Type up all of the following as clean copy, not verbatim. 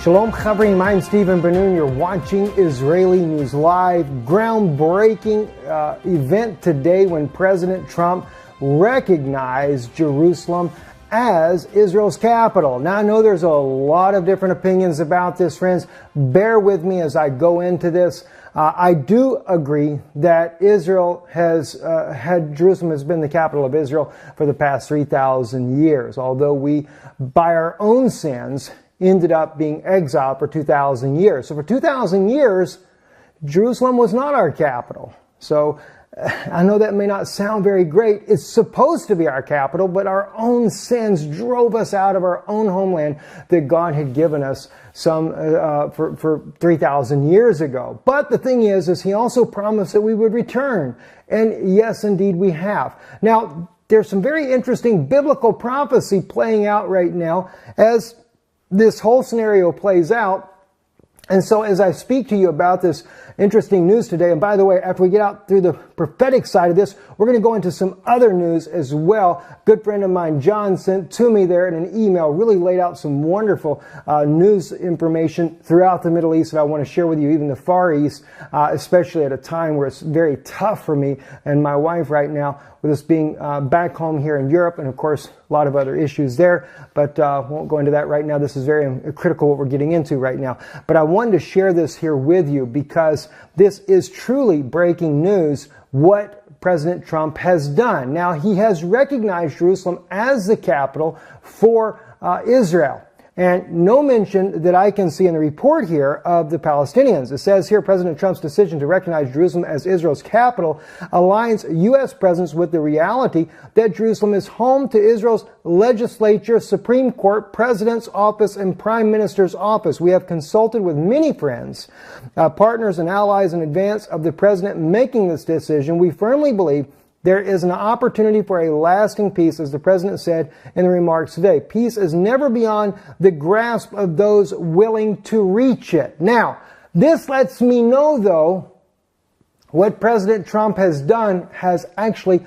Shalom Chavrim, I'm Stephen Ben-Nun. You're watching Israeli News Live. Groundbreaking event today when President Trump recognized Jerusalem as Israel's capital. Now, I know there's a lot of different opinions about this, friends. Bear with me as I go into this. I do agree that Jerusalem has been the capital of Israel for the past 3,000 years, although we, by our own sins, ended up being exiled for 2,000 years. So for 2,000 years, Jerusalem was not our capital. So I know that may not sound very great. It's supposed to be our capital, but our own sins drove us out of our own homeland that God had given us for 3,000 years ago. But the thing is He also promised that we would return. And yes, indeed, we have. Now, there's some very interesting biblical prophecy playing out right now as this whole scenario plays out. And so as I speak to you about this interesting news today, and by the way, after we get out through the prophetic side of this, we're going to go into some other news as well. Good friend of mine, John, sent to me there in an email, really laid out some wonderful news information throughout the Middle East that I want to share with you, even the Far East, especially at a time where it's very tough for me and my wife right now, with us being back home here in Europe, and of course, a lot of other issues there, but won't go into that right now. This is very critical what we're getting into right now. But I wanted to share this here with you because this is truly breaking news, what President Trump has done. Now, he has recognized Jerusalem as the capital for Israel. And no mention that I can see in the report here of the Palestinians. It says here, President Trump's decision to recognize Jerusalem as Israel's capital aligns U.S. presence with the reality that Jerusalem is home to Israel's legislature, Supreme Court, President's office, and Prime Minister's office. We have consulted with many friends, partners, and allies in advance of the President making this decision. We firmly believe there is an opportunity for a lasting peace, as the President said in the remarks today. Peace is never beyond the grasp of those willing to reach it. Now, this lets me know, though, what President Trump has done has actually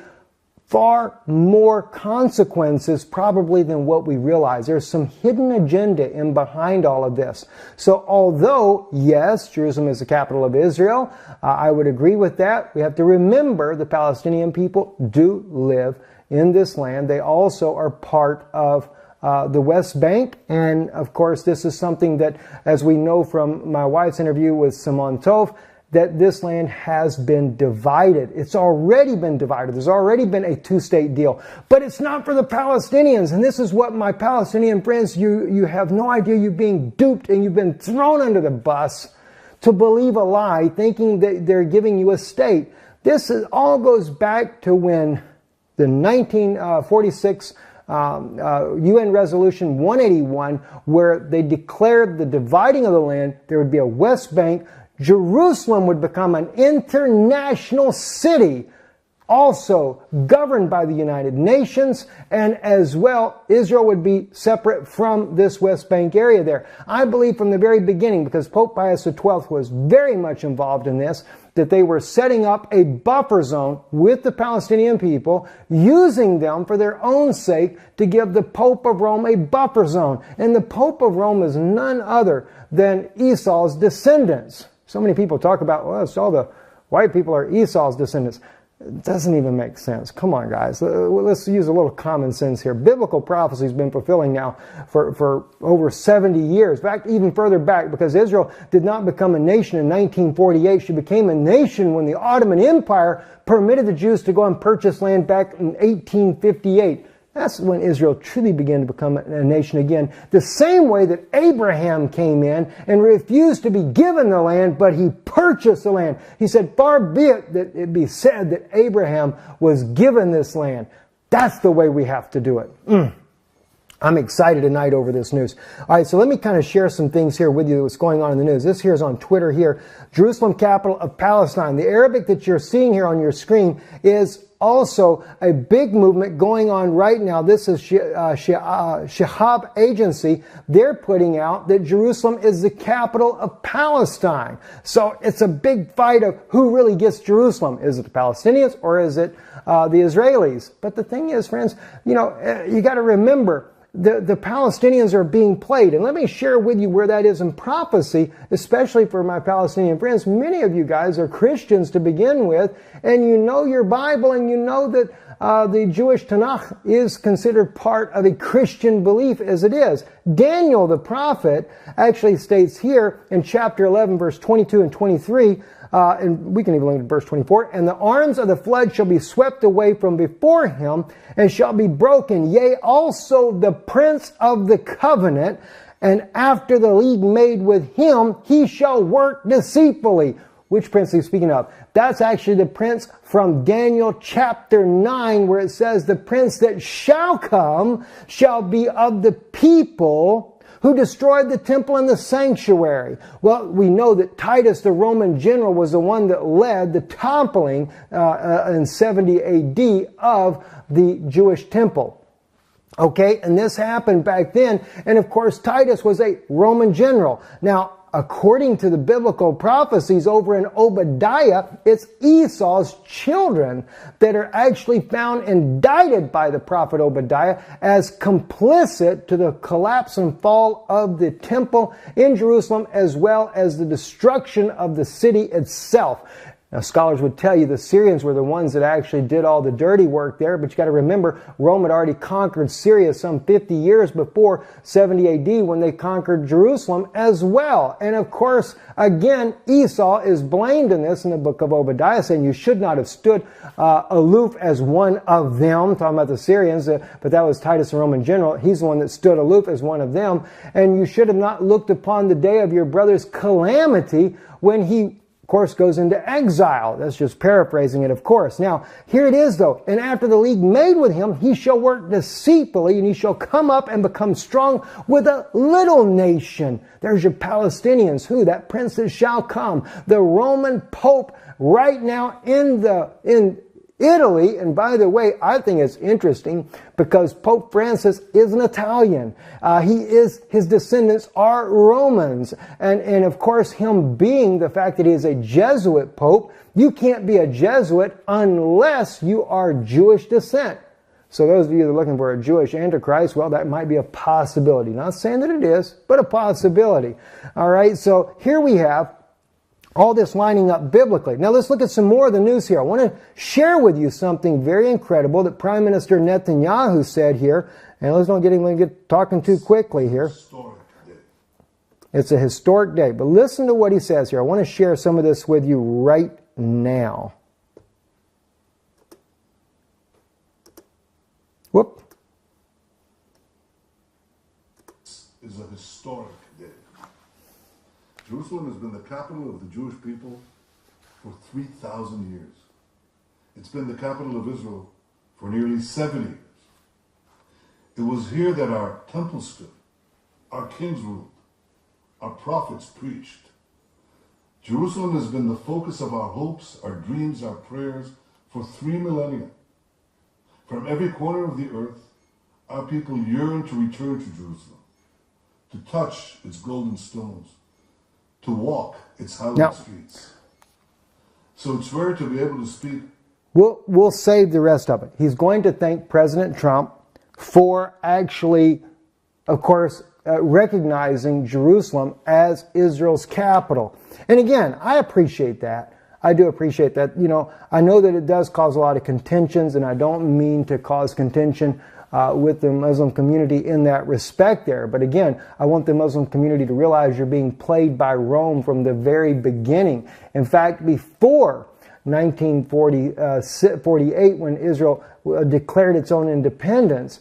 far more consequences probably than what we realize. There's some hidden agenda in behind all of this. So although, yes, Jerusalem is the capital of Israel, I would agree with that. We have to remember the Palestinian people do live in this land. They also are part of the West Bank. And of course, this is something that, as we know from my wife's interview with Simon Tov, that this land has been divided. It's already been divided. There's already been a two-state deal. But it's not for the Palestinians. And this is what my Palestinian friends, you have no idea you're being duped and you've been thrown under the bus to believe a lie, thinking that they're giving you a state. This all goes back to when the 1946 UN Resolution 181, where they declared the dividing of the land. There would be a West Bank. Jerusalem would become an international city, also governed by the United Nations, and as well, Israel would be separate from this West Bank area there. I believe from the very beginning, because Pope Pius XII was very much involved in this, that they were setting up a buffer zone with the Palestinian people, using them for their own sake to give the Pope of Rome a buffer zone. And the Pope of Rome is none other than Esau's descendants. So many people talk about, well, it's all the white people are Esau's descendants. It doesn't even make sense. Come on, guys. Let's use a little common sense here. Biblical prophecy has been fulfilling now for over 70 years. In fact, even further back, because Israel did not become a nation in 1948. She became a nation when the Ottoman Empire permitted the Jews to go and purchase land back in 1858. That's when Israel truly began to become a nation again. The same way that Abraham came in and refused to be given the land, but he purchased the land. He said, far be it that it be said that Abraham was given this land. That's the way we have to do it. I'm excited tonight over this news. All right, so let me kind of share some things here with you what's going on in the news. This here is on Twitter here. Jerusalem, capital of Palestine. The Arabic that you're seeing here on your screen is also a big movement going on right now. This is Shihab Agency. They're putting out that Jerusalem is the capital of Palestine. So it's a big fight of who really gets Jerusalem. Is it the Palestinians or is it the Israelis? But the thing is, friends, you got to remember, the Palestinians are being played. And let me share with you where that is in prophecy, especially for my Palestinian friends. Many of you guys are Christians to begin with, and you know your Bible, and you know that the Jewish Tanakh is considered part of a Christian belief as it is. Daniel the prophet actually states here in chapter 11, verse 22 and 23, and we can even look at verse 24, and the arms of the flood shall be swept away from before him, and shall be broken, yea, also the prince of the covenant, and after the league made with him, he shall work deceitfully. Which prince is he speaking of? That's actually the prince from Daniel chapter 9, where it says, the prince that shall come shall be of the people who destroyed the temple and the sanctuary. Well, we know that Titus, the Roman general, was the one that led the toppling in 70 AD of the Jewish temple. Okay, and this happened back then. And of course, Titus was a Roman general. Now, according to the biblical prophecies over in Obadiah, it's Esau's children that are actually found indicted by the prophet Obadiah as complicit to the collapse and fall of the temple in Jerusalem, as well as the destruction of the city itself. Now, scholars would tell you the Syrians were the ones that actually did all the dirty work there, but you got to remember, Rome had already conquered Syria some 50 years before 70 AD when they conquered Jerusalem as well. And of course, again, Esau is blamed in this in the book of Obadiah, saying you should not have stood aloof as one of them, talking about the Syrians, but that was Titus, the Roman general. He's the one that stood aloof as one of them. And you should have not looked upon the day of your brother's calamity when he, of course, goes into exile. That's just paraphrasing it, of course. Now, here it is, though. And after the league made with him, he shall work deceitfully, and he shall come up and become strong with a little nation. There's your Palestinians. Who? That prince that shall come. The Roman Pope right now in Italy. And by the way, I think it's interesting because Pope Francis is an Italian. His descendants are Romans. And of course, him being the fact that he is a Jesuit Pope, you can't be a Jesuit unless you are Jewish descent. So those of you that are looking for a Jewish Antichrist, well, that might be a possibility. Not saying that it is, but a possibility. All right, so here we have all this lining up biblically. Now let's look at some more of the news here. I want to share with you something very incredible that Prime Minister Netanyahu said here. And let's not get talking too quickly here. It's a historic day. But listen to what he says here. I want to share some of this with you right now. Whoop. This is a historic day. Jerusalem has been the capital of the Jewish people for 3,000 years. It's been the capital of Israel for nearly 70 years. It was here that our temple stood, our kings ruled, our prophets preached. Jerusalem has been the focus of our hopes, our dreams, our prayers for 3 millennia. From every corner of the earth, our people yearn to return to Jerusalem, to touch its golden stones, to walk its hallowed streets. So it's rare to be able to speak. We'll save the rest of it. He's going to thank President Trump for actually, of course, recognizing Jerusalem as Israel's capital. And again, I appreciate that. I do appreciate that. You know, I know that it does cause a lot of contentions, and I don't mean to cause contention with the Muslim community in that respect there. But again, I want the Muslim community to realize you're being played by Rome from the very beginning. In fact, before 1948, when Israel declared its own independence,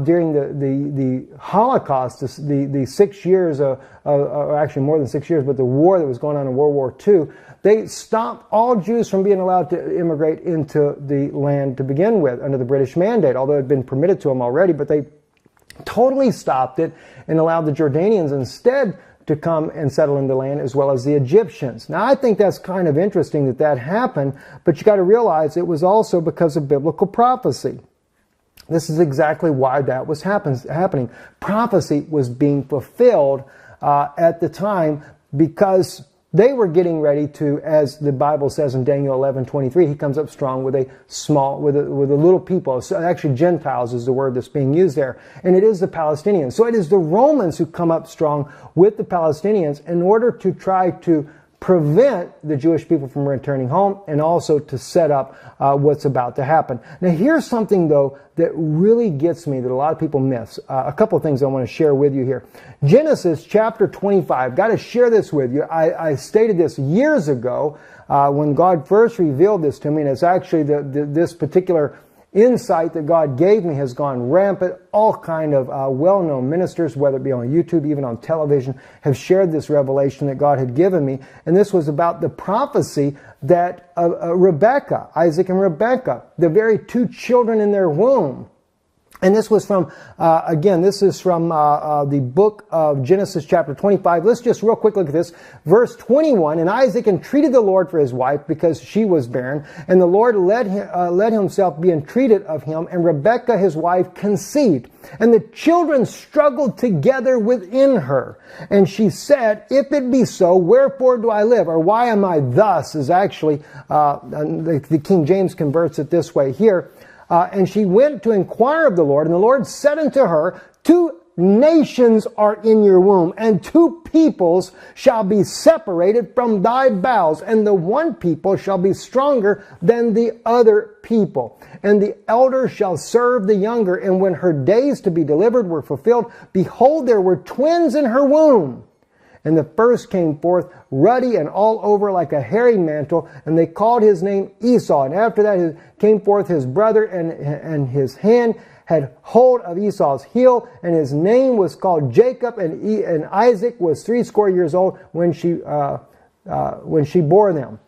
during the Holocaust, the 6 years, or actually more than 6 years, but the war that was going on in World War II, they stopped all Jews from being allowed to immigrate into the land to begin with under the British mandate, although it had been permitted to them already, but they totally stopped it and allowed the Jordanians instead to come and settle in the land, as well as the Egyptians. Now, I think that's kind of interesting that that happened, but you got to realize it was also because of biblical prophecy. This is exactly why that was happening. Prophecy was being fulfilled at the time because they were getting ready to, as the Bible says in Daniel 11:23, he comes up strong with a little people. So actually, Gentiles is the word that's being used there. And it is the Palestinians. So it is the Romans who come up strong with the Palestinians in order to try to prevent the Jewish people from returning home and also to set up what's about to happen. Now, here's something, though, that really gets me that a lot of people miss. A couple of things I want to share with you here. Genesis chapter 25. Got to share this with you. I stated this years ago when God first revealed this to me, and it's actually this particular insight that God gave me has gone rampant. All kind of well-known ministers, whether it be on YouTube, even on television, have shared this revelation that God had given me. And this was about the prophecy that Rebekah, Isaac and Rebekah, the very two children in their womb. And this was from, this is from the book of Genesis chapter 25. Let's just real quick look at this. Verse 21, and Isaac entreated the Lord for his wife because she was barren. And the Lord let himself be entreated of him. And Rebekah, his wife, conceived. And the children struggled together within her. And she said, if it be so, wherefore do I live? Or why am I thus? Is actually, the King James converts it this way here. And she went to inquire of the Lord, and the Lord said unto her, 2 nations are in your womb, and 2 peoples shall be separated from thy bowels, and the one people shall be stronger than the other people. And the elder shall serve the younger, and when her days to be delivered were fulfilled, behold, there were twins in her womb. And the first came forth ruddy and all over like a hairy mantle, and they called his name Esau. And after that came forth his brother, and his hand had hold of Esau's heel, and his name was called Jacob. And Isaac was 80 years old when she bore them.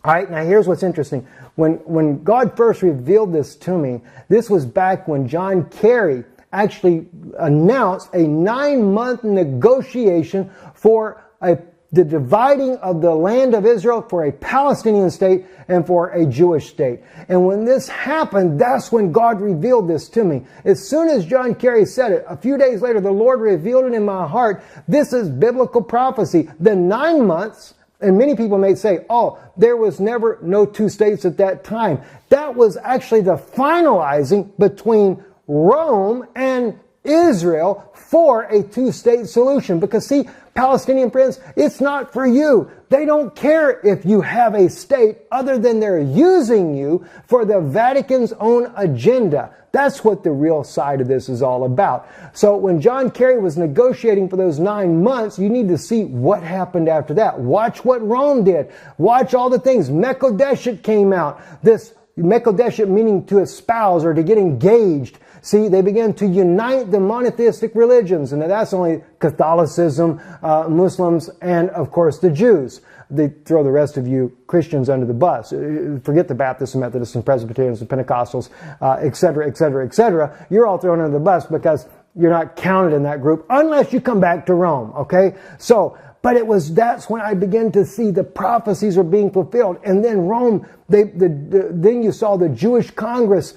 All right, now here's what's interesting. When God first revealed this to me, this was back when John Kerry actually announced a 9-month negotiation for the dividing of the land of Israel for a Palestinian state and for a Jewish state. And when this happened, that's when God revealed this to me. As soon as John Kerry said it, a few days later, the Lord revealed it in my heart. This is biblical prophecy. The 9 months, and many people may say, oh, there was never no 2 states at that time. That was actually the finalizing between Rome and Israel for a 2-state solution. Because see, Palestinian friends, it's not for you. They don't care if you have a state other than they're using you for the Vatican's own agenda. That's what the real side of this is all about. So when John Kerry was negotiating for those 9 months, you need to see what happened after that. Watch what Rome did. Watch all the things. Mekodeshet came out. This Mekodeshet meaning to espouse or to get engaged. See, they began to unite the monotheistic religions, and that's only Catholicism, Muslims, and of course the Jews. They throw the rest of you Christians under the bus. Forget the Baptists and Methodists and Presbyterians and Pentecostals, etc., etc., etc. You're all thrown under the bus because you're not counted in that group unless you come back to Rome, okay? So, but that's when I began to see the prophecies were being fulfilled. And then Rome, then you saw the Jewish Congress,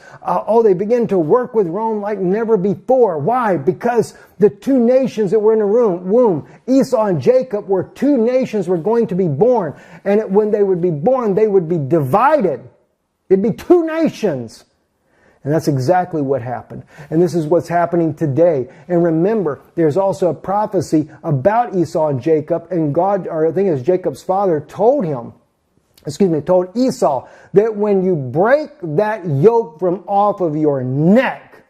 they began to work with Rome like never before. Why? Because the 2 nations that were in the womb, Esau and Jacob, were 2 nations were going to be born. And when they would be born, they would be divided. It'd be 2 nations. And that's exactly what happened. And this is what's happening today. And remember, there's also a prophecy about Esau and Jacob. And God, or I think it was Jacob's father, told Esau that when you break that yoke from off of your neck,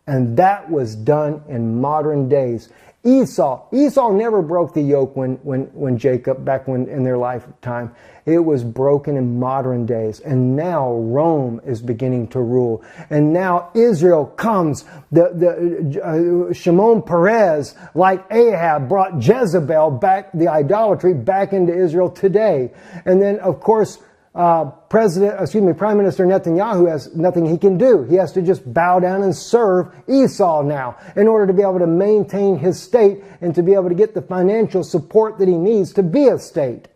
and that was done in modern days. Esau never broke the yoke when Jacob, back when in their lifetime. It was broken in modern days. And now Rome is beginning to rule. And now Israel comes. Shimon Peres, like Ahab, brought Jezebel back, the idolatry, back into Israel today. And then, of course, Prime Minister Netanyahu has nothing he can do. He has to just bow down and serve Esau now in order to be able to maintain his state and to be able to get the financial support that he needs to be a state.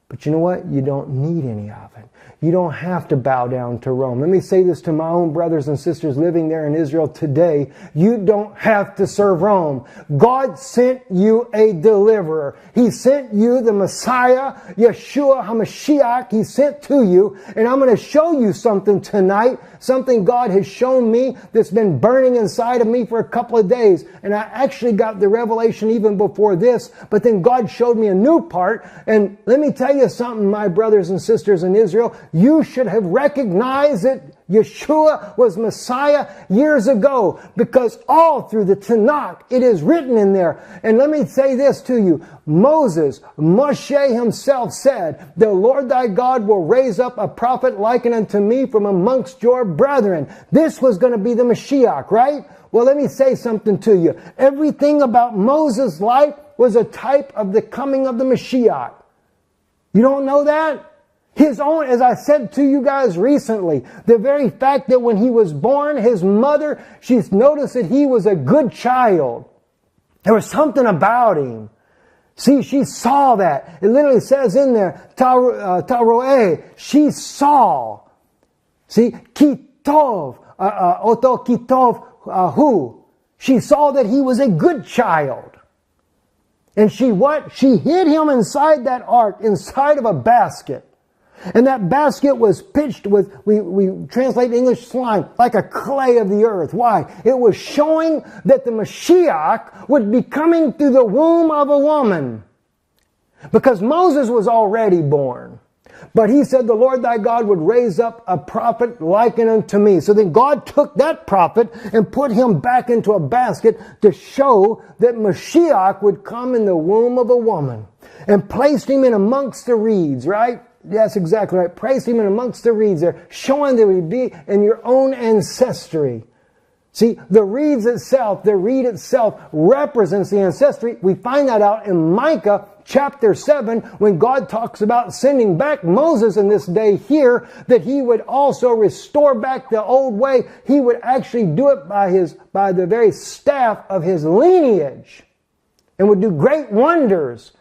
But you know what? You don't need any of it. You don't have to bow down to Rome. Let me say this to my own brothers and sisters living there in Israel today. You don't have to serve Rome. God sent you a deliverer. He sent you the Messiah, Yeshua HaMashiach. He sent to you. And I'm going to show you something tonight. Something God has shown me that's been burning inside of me for a couple of days. And I actually got the revelation even before this. But then God showed me a new part. And let me tell you something, my brothers and sisters in Israel. You should have recognized that Yeshua was Messiah years ago, because all through the Tanakh it is written in there. And let me say this to you. Moshe himself said, the Lord thy God will raise up a prophet like unto me from amongst your brethren. This was going to be the Mashiach, right? Well, let me say something to you. Everything about Moses' life was a type of the coming of the Mashiach. You don't know that? His own, as I said to you guys recently, the very fact that when he was born, his mother, she's noticed that he was a good child. There was something about him. See, she saw that. It literally says in there, Taroe, she saw. See, Kitov, Oto Kitov, who? She saw that he was a good child. And she what? She hid him inside that ark, inside of a basket. And that basket was pitched with, we translate English slime, like a clay of the earth. Why? It was showing that the Mashiach would be coming through the womb of a woman. Because Moses was already born. But he said, the Lord thy God would raise up a prophet like unto me. So then God took that prophet and put him back into a basket to show that Mashiach would come in the womb of a woman. And placed him in amongst the reeds, right? That's exactly right. Placed him in amongst the reeds there, showing that he would be in your own ancestry. See, the reed itself represents the ancestry. We find that out in Micah chapter 7 when God talks about sending back Moses in this day here, that he would also restore back the old way. He would actually do it by the very staff of his lineage and would do great wonders.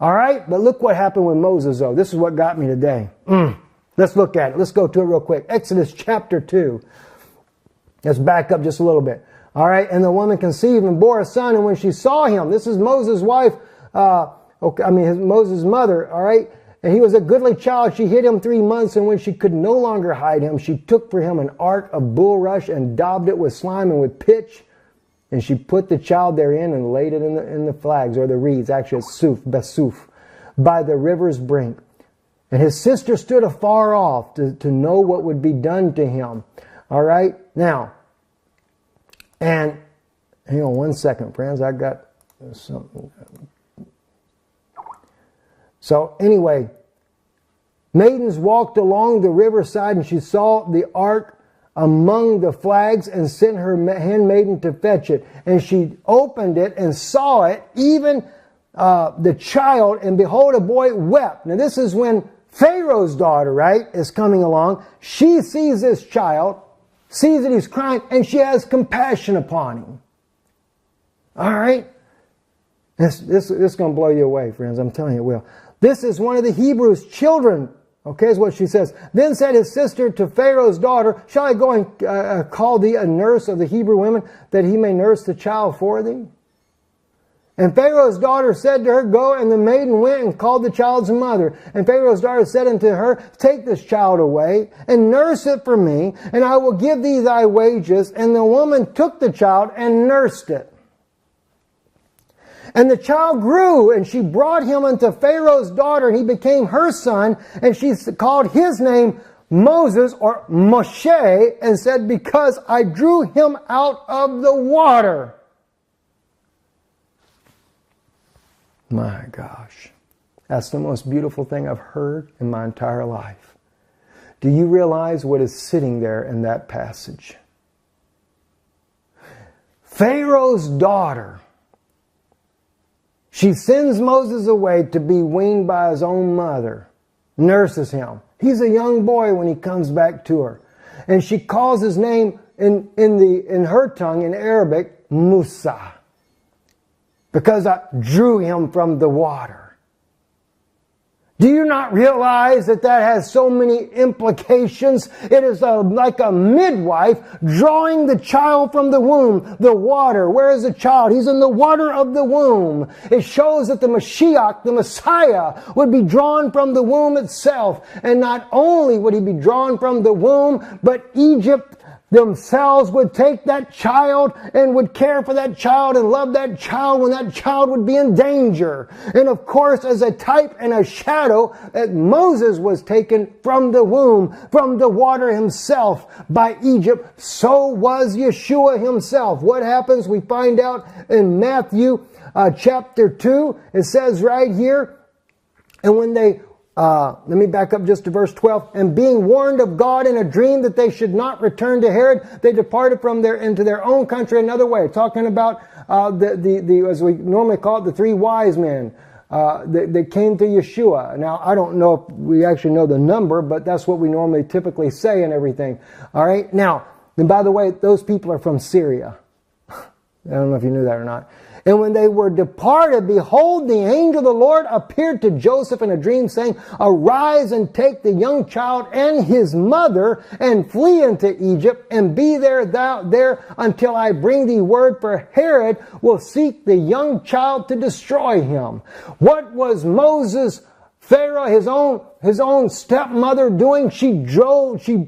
All right, but look what happened with Moses, though. This is what got me today. Let's look at it. Let's go to it real quick. Exodus chapter 2. Let's back up just a little bit. All right, and the woman conceived and bore a son, and when she saw him, this is Moses' wife, Moses' mother, all right, and he was a goodly child. She hid him 3 months, and when she could no longer hide him, she took for him an ark of bulrush and daubed it with slime and with pitch. And she put the child therein and laid it in the flags, or the reeds. Actually, it's Besuf, by the river's brink. And his sister stood afar off to know what would be done to him. All right? Now, and hang on one second, friends. I got something. So anyway, maidens walked along the riverside, and she saw the ark among the flags and sent her handmaiden to fetch it. And she opened it and saw it, even the child, and behold, a boy wept. Now this is when Pharaoh's daughter, right, is coming along. She sees this child, sees that he's crying, and she has compassion upon him. All right? This is going to blow you away, friends. I'm telling you it will. This is one of the Hebrews' children. Okay, is what she says. Then said his sister to Pharaoh's daughter, shall I go and call thee a nurse of the Hebrew women, that he may nurse the child for thee? And Pharaoh's daughter said to her, go, and the maiden went and called the child's mother. And Pharaoh's daughter said unto her, take this child away, and nurse it for me, and I will give thee thy wages. And the woman took the child and nursed it. And the child grew, and she brought him unto Pharaoh's daughter, and he became her son, and she called his name Moses, or Moshe, and said, because I drew him out of the water. My gosh, that's the most beautiful thing I've heard in my entire life. Do you realize what is sitting there in that passage? Pharaoh's daughter, she sends Moses away to be weaned by his own mother. nurses him. He's a young boy when he comes back to her. And she calls his name in her tongue, in Arabic, Musa. Because I drew him from the water. Do you not realize that has so many implications? It is like a midwife drawing the child from the womb. The water. Where is the child? He's in the water of the womb. It shows that the Mashiach, the Messiah, would be drawn from the womb itself. And not only would he be drawn from the womb, but Egypt themselves would take that child and would care for that child and love that child when that child would be in danger. And of course, as a type and a shadow, that Moses was taken from the womb, from the water himself by Egypt, so was Yeshua himself. What happens? We find out in Matthew chapter 2. It says right here, and when they let me back up just to verse 12. And being warned of God in a dream that they should not return to Herod, they departed from there into their own country another way. Talking about the as we normally call it, the three wise men that came to Yeshua. Now, I don't know if we actually know the number, but that's what we normally typically say and everything. All right. Now, and by the way, those people are from Syria. I don't know if you knew that or not. And when they were departed, behold, the angel of the Lord appeared to Joseph in a dream, saying, Arise and take the young child and his mother and flee into Egypt and be there until I bring thee word, for Herod will seek the young child to destroy him. What was Pharaoh, his own stepmother doing? She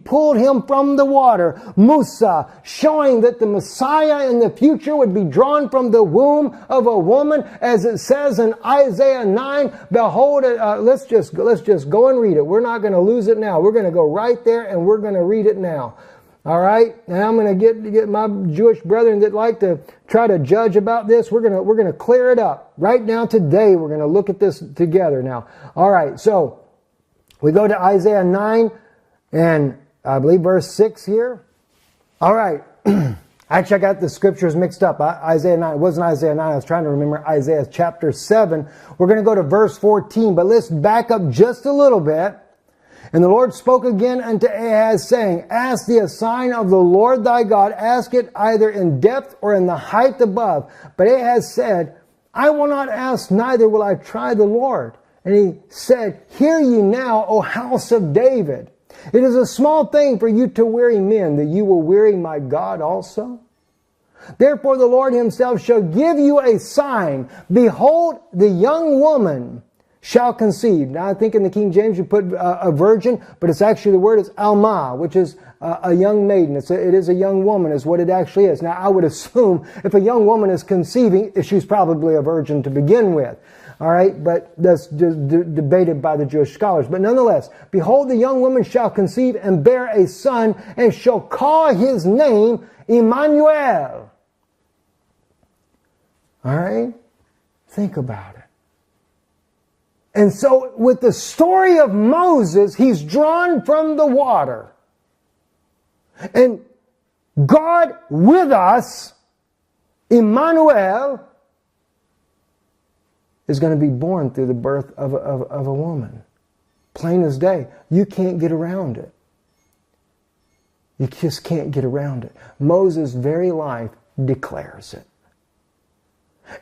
pulled him from the water. Musa, showing that the Messiah in the future would be drawn from the womb of a woman, as it says in Isaiah 9. Behold, let's just go and read it. We're not going to lose it now. We're going to go right there and we're going to read it now. All right, and I'm going to get my Jewish brethren that like to try to judge about this. We're going to clear it up right now today. We're going to look at this together now. All right, so we go to Isaiah 9 and I believe verse 6 here. All right, actually I got the scriptures mixed up. Isaiah 9, it wasn't Isaiah 9. I was trying to remember Isaiah chapter 7. We're going to go to verse 14, but let's back up just a little bit. And the Lord spoke again unto Ahaz, saying, Ask thee a sign of the Lord thy God, ask it either in depth or in the height above. But Ahaz said, I will not ask, neither will I try the Lord. And he said, Hear ye now, O house of David. It is a small thing for you to weary men, that you will weary my God also. Therefore the Lord himself shall give you a sign. Behold, the young woman shall conceive. Now I think in the King James you put a virgin, but it's actually the word is alma, which is a young maiden. It is a young woman is what it actually is. Now I would assume if a young woman is conceiving, she's probably a virgin to begin with. All right, but that's just debated by the Jewish scholars. But nonetheless, behold, the young woman shall conceive and bear a son, and shall call his name Emmanuel. All right, think about it. And so with the story of Moses, he's drawn from the water. And God with us, Emmanuel, is going to be born through the birth of a woman. Plain as day. You can't get around it. You just can't get around it. Moses' very life declares it.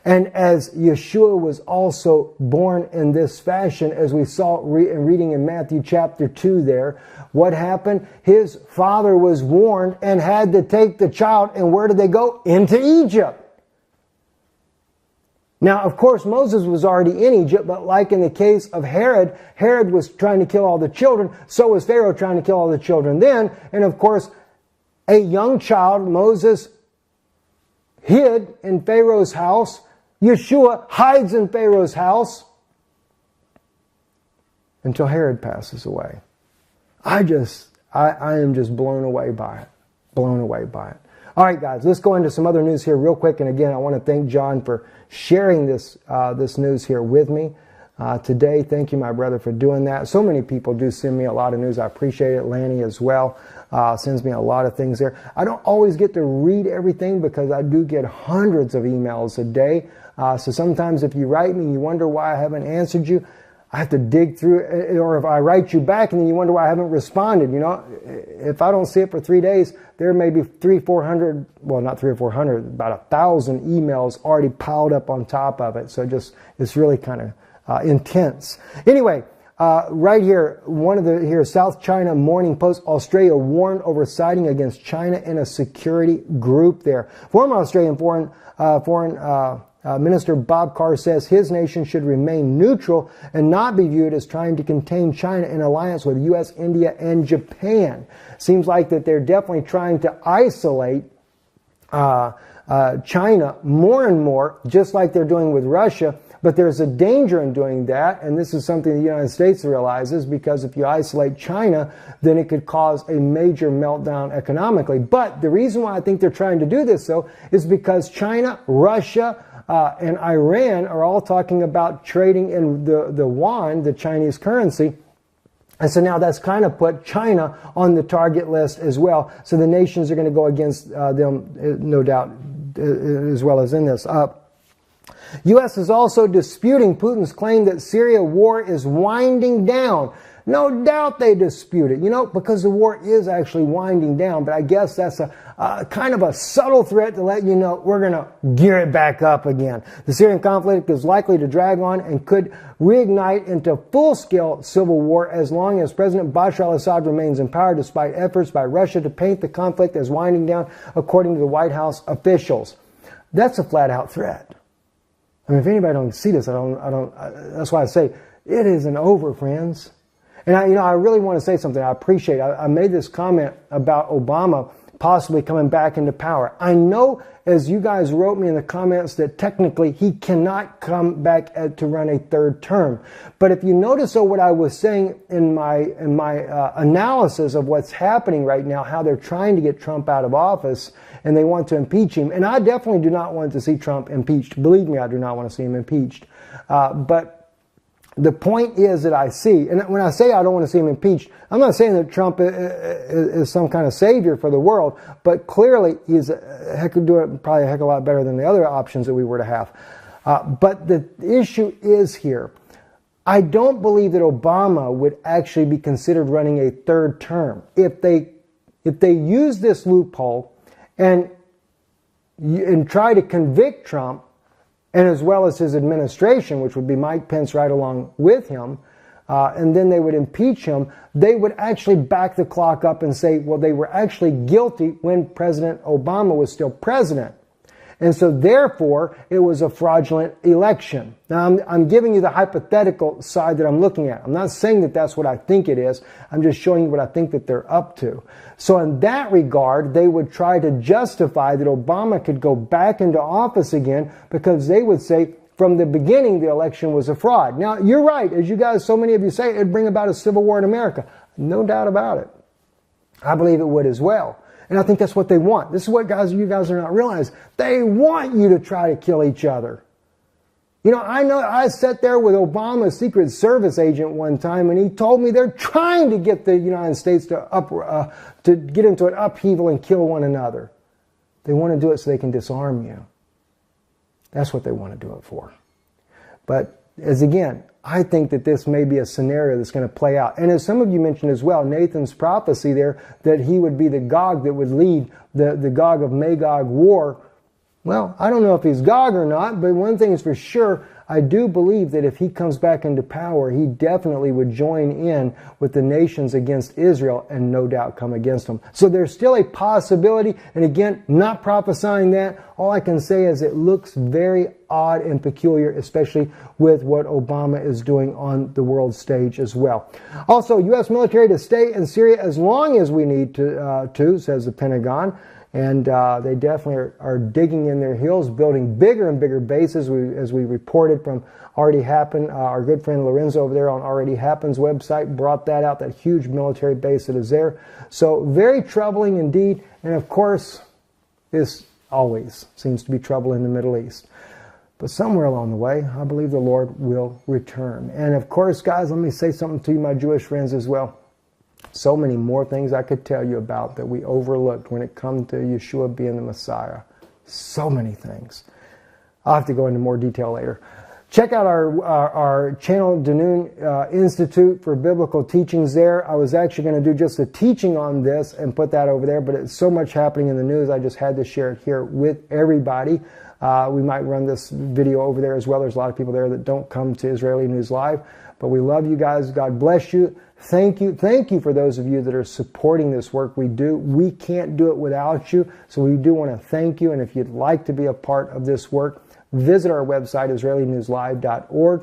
And as Yeshua was also born in this fashion, as we saw reading in Matthew chapter 2 there, what happened? His father was warned and had to take the child, and where did they go? Into Egypt. Now, of course, Moses was already in Egypt, but like in the case of Herod, Herod was trying to kill all the children, so was Pharaoh trying to kill all the children then, and of course, a young child, Moses, hid in Pharaoh's house. Yeshua hides in Pharaoh's house until Herod passes away. I am just blown away by it. Blown away by it. All right, guys, let's go into some other news here real quick. And again, I want to thank John for sharing this news here with me today. Thank you, my brother, for doing that. So many people do send me a lot of news. I appreciate it. Lanny as well sends me a lot of things there. I don't always get to read everything because I do get hundreds of emails a day. So sometimes if you write me and you wonder why I haven't answered you, I have to dig through it, or if I write you back and then you wonder why I haven't responded. You know, if I don't see it for 3 days, there may be 400, well, not 300 or 400, about 1,000 emails already piled up on top of it. So it's really kind of intense. Anyway, right here, South China Morning Post, Australia warned over siding against China in a security group there. Former Australian Foreign Minister Bob Carr says his nation should remain neutral and not be viewed as trying to contain China in alliance with U.S., India, and Japan. Seems like that they're definitely trying to isolate China more and more, just like they're doing with Russia. But there's a danger in doing that, and this is something the United States realizes, because if you isolate China, then it could cause a major meltdown economically. But the reason why I think they're trying to do this, though, is because China, Russia, and Iran are all talking about trading in the yuan, the Chinese currency. And so now that's kind of put China on the target list as well. So the nations are going to go against them, no doubt, as well as in this. U.S. is also disputing Putin's claim that Syria war is winding down. No doubt they dispute it, because the war is actually winding down. But I guess that's a kind of a subtle threat to let you know we're going to gear it back up again. The Syrian conflict is likely to drag on and could reignite into full-scale civil war as long as President Bashar al-Assad remains in power, despite efforts by Russia to paint the conflict as winding down, according to the White House officials. That's a flat-out threat. I mean, if anybody don't see this, that's why I say it isn't over, friends. And I really want to say something. I appreciate it. I made this comment about Obama possibly coming back into power. I know, as you guys wrote me in the comments, that technically he cannot come back to run a third term. But if you notice, what I was saying in my analysis of what's happening right now, how they're trying to get Trump out of office and they want to impeach him. And I definitely do not want to see Trump impeached. Believe me, I do not want to see him impeached. But the point is that I see, and when I say I don't want to see him impeached, I'm not saying that Trump is some kind of savior for the world, but clearly he's doing probably a heck of a lot better than the other options that we were to have. But the issue is here. I don't believe that Obama would actually be considered running a third term. If they use this loophole and try to convict Trump, and as well as his administration, which would be Mike Pence right along with him, and then they would impeach him, they would actually back the clock up and say, well, they were actually guilty when President Obama was still president. And so therefore, it was a fraudulent election. Now, I'm giving you the hypothetical side that I'm looking at. I'm not saying that that's what I think it is. I'm just showing you what I think that they're up to. So in that regard, they would try to justify that Obama could go back into office again, because they would say from the beginning the election was a fraud. Now, you're right. As you guys, so many of you say, it'd bring about a civil war in America. No doubt about it. I believe it would as well. And I think that's what they want. This is what you guys are not realizing. They want you to try to kill each other. I know I sat there with Obama's Secret Service agent one time, and he told me they're trying to get the United States to get into an upheaval and kill one another. They want to do it so they can disarm you. That's what they want to do it for. But again, I think that this may be a scenario that's going to play out. And as some of you mentioned as well, Nathan's prophecy there, that he would be the Gog that would lead the Gog of Magog war. Well, I don't know if he's Gog or not, but one thing is for sure, I do believe that if he comes back into power, he definitely would join in with the nations against Israel and no doubt come against them. So there's still a possibility, and again, not prophesying that. All I can say is it looks very odd and peculiar, especially with what Obama is doing on the world stage as well. Also, U.S. military to stay in Syria as long as we need to, says the Pentagon. And they definitely are digging in their heels, building bigger and bigger bases, as we reported from Already Happened. Our good friend Lorenzo over there on Already Happened's website brought that out, that huge military base that is there. So very troubling indeed. And of course, this always seems to be trouble in the Middle East. But somewhere along the way, I believe the Lord will return. And of course, guys, let me say something to you, my Jewish friends, as well. So many more things I could tell you about that we overlooked when it comes to Yeshua being the Messiah. So many things. I'll have to go into more detail later. Check out our channel, Danoon Institute for Biblical Teachings there. I was actually going to do just a teaching on this and put that over there, but it's so much happening in the news, I just had to share it here with everybody. We might run this video over there as well. There's a lot of people there that don't come to Israeli News Live, but we love you guys. God bless you. Thank you. Thank you for those of you that are supporting this work we do. We can't do it without you, so we do want to thank you. And if you'd like to be a part of this work, visit our website, IsraeliNewsLive.org.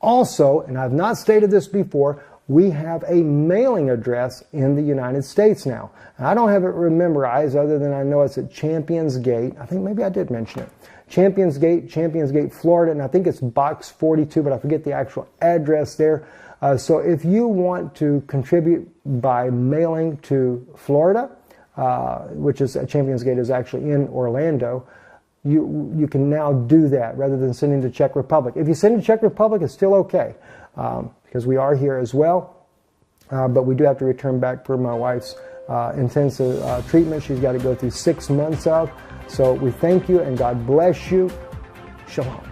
Also, and I've not stated this before, we have a mailing address in the United States now. And I don't have it memorized other than I know it's at Champions Gate. I think maybe I did mention it. Champions Gate, Florida, and I think it's Box 42, but I forget the actual address there. So if you want to contribute by mailing to Florida, which is Champions Gate is actually in Orlando, you can now do that rather than sending to Czech Republic. If you send to Czech Republic, it's still okay because we are here as well. But we do have to return back for my wife's intensive treatment she's got to go through 6 months of. So we thank you and God bless you. Shalom.